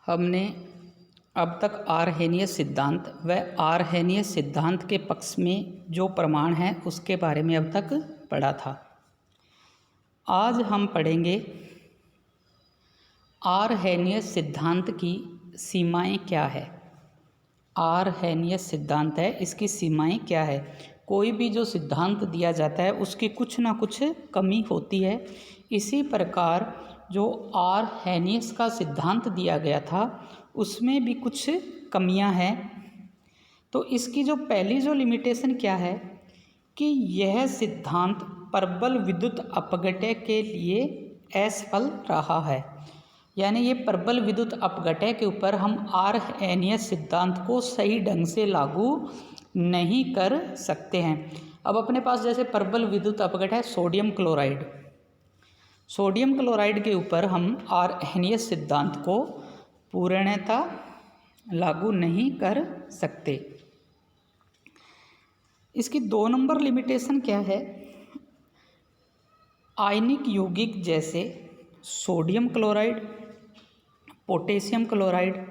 हमने अब तक आरहेनियस सिद्धांत व आरहेनियस सिद्धांत के पक्ष में जो प्रमाण है उसके बारे में अब तक पढ़ा था। आज हम पढ़ेंगे आरहेनियस सिद्धांत की सीमाएं क्या है। आरहेनियस सिद्धांत है, इसकी सीमाएं क्या है। कोई भी जो सिद्धांत दिया जाता है उसकी कुछ ना कुछ कमी होती है। इसी प्रकार जो आरहेनियस का सिद्धांत दिया गया था उसमें भी कुछ कमियां हैं। तो इसकी जो पहली जो लिमिटेशन क्या है कि यह सिद्धांत प्रबल विद्युत अपघटय के लिए असफल रहा है। यानी ये प्रबल विद्युत अपघटय के ऊपर हम आरहेनियस सिद्धांत को सही ढंग से लागू नहीं कर सकते हैं। अब अपने पास जैसे प्रबल विद्युत अपघटय सोडियम क्लोराइड, सोडियम क्लोराइड के ऊपर हम आरहेनियस सिद्धांत को पूर्णतः लागू नहीं कर सकते। इसकी 2 नंबर लिमिटेशन क्या है। आयनिक यौगिक जैसे सोडियम क्लोराइड, पोटेशियम क्लोराइड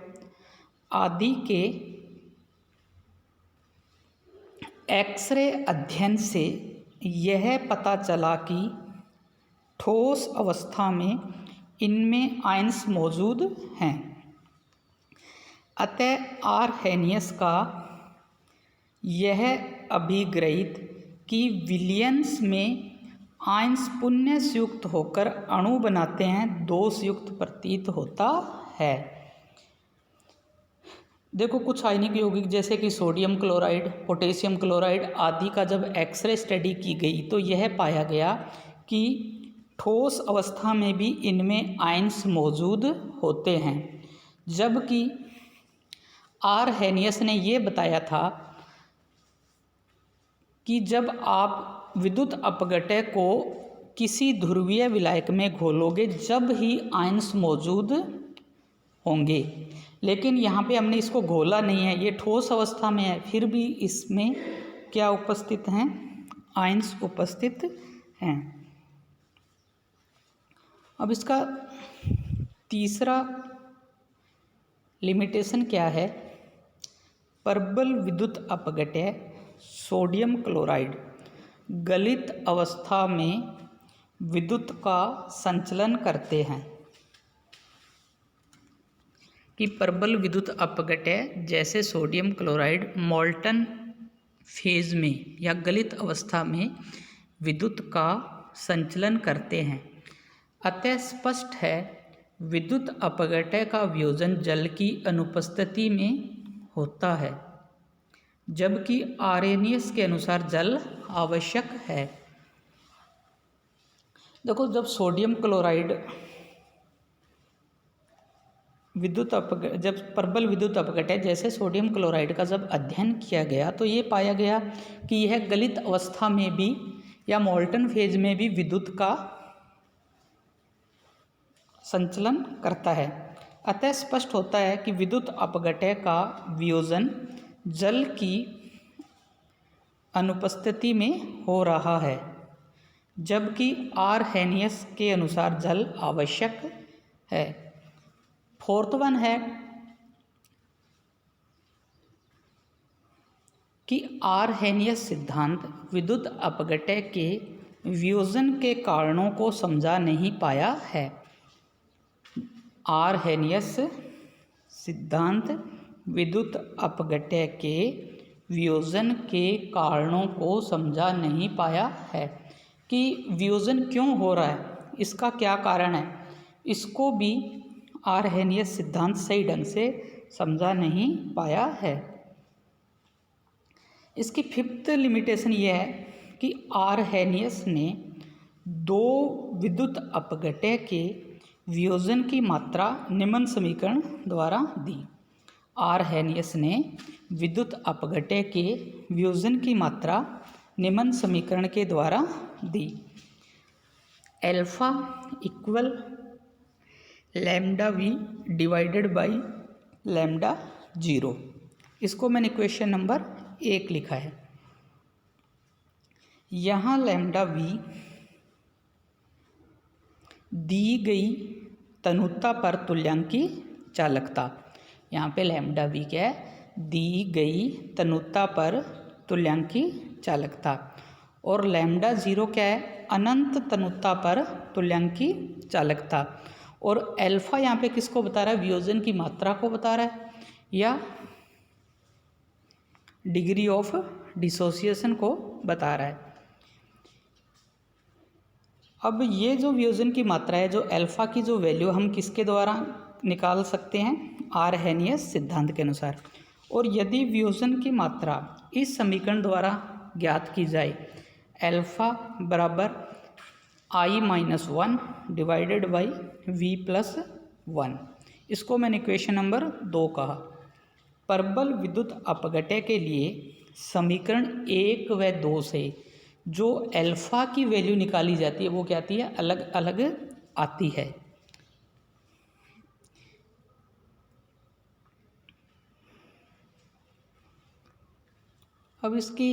आदि के एक्सरे अध्ययन से यह पता चला कि ठोस अवस्था में इनमें आयन्स मौजूद हैं। अतः आरहेनियस का यह अभिग्रहित कि विलियंस में आयन्स पुण्य से युक्त होकर अणु बनाते हैं दोषयुक्त प्रतीत होता है। देखो, कुछ आयनिक यौगिक जैसे कि सोडियम क्लोराइड, पोटेशियम क्लोराइड आदि का जब एक्सरे स्टडी की गई तो यह पाया गया कि ठोस अवस्था में भी इनमें आयन्स मौजूद होते हैं। जबकि आरहेनियस ने ये बताया था कि जब आप विद्युत अपघटय को किसी ध्रुवीय विलायक में घोलोगे जब ही आयन्स मौजूद होंगे। लेकिन यहाँ पे हमने इसको घोला नहीं है, ये ठोस अवस्था में है, फिर भी इसमें क्या उपस्थित हैं, आयन्स उपस्थित हैं। अब इसका तीसरा लिमिटेशन क्या है। प्रबल विद्युत अपघटय सोडियम क्लोराइड गलित अवस्था में विद्युत का संचलन करते हैं। कि प्रबल विद्युत अपघटय जैसे सोडियम क्लोराइड मोल्टन फेज में या गलित अवस्था में विद्युत का संचलन करते हैं। अतः स्पष्ट है विद्युत अपघटय का वियोजन जल की अनुपस्थिति में होता है, जबकि आरहेनियस के अनुसार जल आवश्यक है। देखो, जब सोडियम क्लोराइड जब प्रबल विद्युत अपघटय जैसे सोडियम क्लोराइड का जब अध्ययन किया गया तो ये पाया गया कि यह गलित अवस्था में भी या मोल्टन फेज में भी विद्युत का संचलन करता है। अतः स्पष्ट होता है कि विद्युत अपघटय का वियोजन जल की अनुपस्थिति में हो रहा है, जबकि आरहेनियस के अनुसार जल आवश्यक है। 4th वन है कि आरहेनियस सिद्धांत विद्युत अपघटय के वियोजन के कारणों को समझा नहीं पाया है। आरहेनियस सिद्धांत विद्युत अपघटय के वियोजन के कारणों को समझा नहीं पाया है कि वियोजन क्यों हो रहा है, इसका क्या कारण है, इसको भी आरहेनियस सिद्धांत सही ढंग से समझा नहीं पाया है। इसकी 5th लिमिटेशन ये है कि आरहेनियस ने 2 विद्युत अपघटय के वियोजन की मात्रा निम्न समीकरण द्वारा दी। आरहेनियस ने विद्युत अपघटय के वियोजन की मात्रा निम्न समीकरण के द्वारा दी। Alpha equal lambda V divided by lambda 0। इसको मैंने क्वेश्चन नंबर 1 लिखा है। यहाँ लैम्डा वी दी गई तनुता पर तुल्यांकी चालकता। यहाँ पे लैम्डा वी क्या है, दी गई तनुता पर तुल्यांकी चालकता। और लैम्डा 0 क्या है, अनंत तनुता पर तुल्यांकी चालकता। और अल्फा यहाँ पे किसको बता रहा है, वियोजन की मात्रा को बता रहा है या डिग्री ऑफ डिसोसिएशन को बता रहा है। अब ये जो वियोजन की मात्रा है, जो अल्फा की जो वैल्यू हम किसके द्वारा निकाल सकते हैं, आरहेनियस सिद्धांत के अनुसार। और यदि वियोजन की मात्रा इस समीकरण द्वारा ज्ञात की जाए, अल्फा बराबर I-1 डिवाइडेड बाई V+1, इसको मैंने इक्वेशन नंबर 2 कहा। प्रबल विद्युत अपघट्य के लिए समीकरण 1 व 2 से जो अल्फा की वैल्यू निकाली जाती है वो क्या आती है, अलग अलग आती है। अब इसकी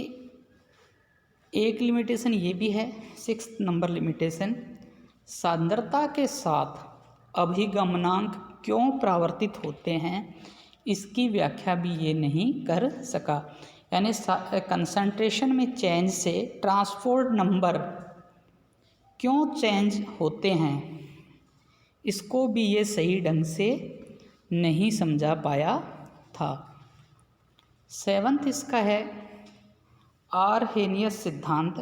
एक लिमिटेशन ये भी है, 6 नंबर लिमिटेशन, सांद्रता के साथ अभिगमनांक क्यों परावर्तित होते हैं, इसकी व्याख्या भी ये नहीं कर सका। यानी कंसंट्रेशन में चेंज से ट्रांसपोर्ट नंबर क्यों चेंज होते हैं, इसको भी ये सही ढंग से नहीं समझा पाया था। 7th इसका है आरहेनियस सिद्धांत।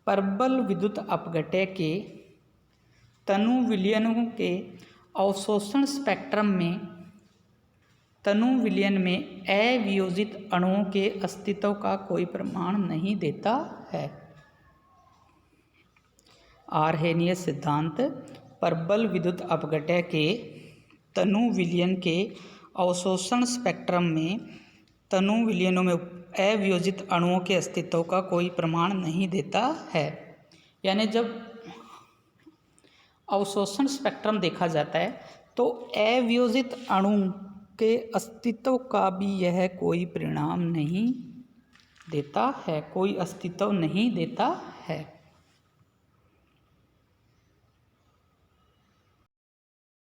प्रबल विद्युत अपघट्य के तनु विलयनों के अवशोषण स्पेक्ट्रम में तनु विलयन में अवियोजित अणुओं के अस्तित्व का कोई प्रमाण नहीं देता है। आरहेनियस सिद्धांत प्रबल विद्युत अपघट्य के तनु विलयन के अवशोषण स्पेक्ट्रम में तनु विलयनों में अवियोजित अणुओं के अस्तित्व का कोई प्रमाण नहीं देता है। यानी जब अवशोषण स्पेक्ट्रम देखा जाता है तो अवियोजित अणु के अस्तित्व का भी यह कोई परिणाम नहीं देता है, कोई अस्तित्व नहीं देता है।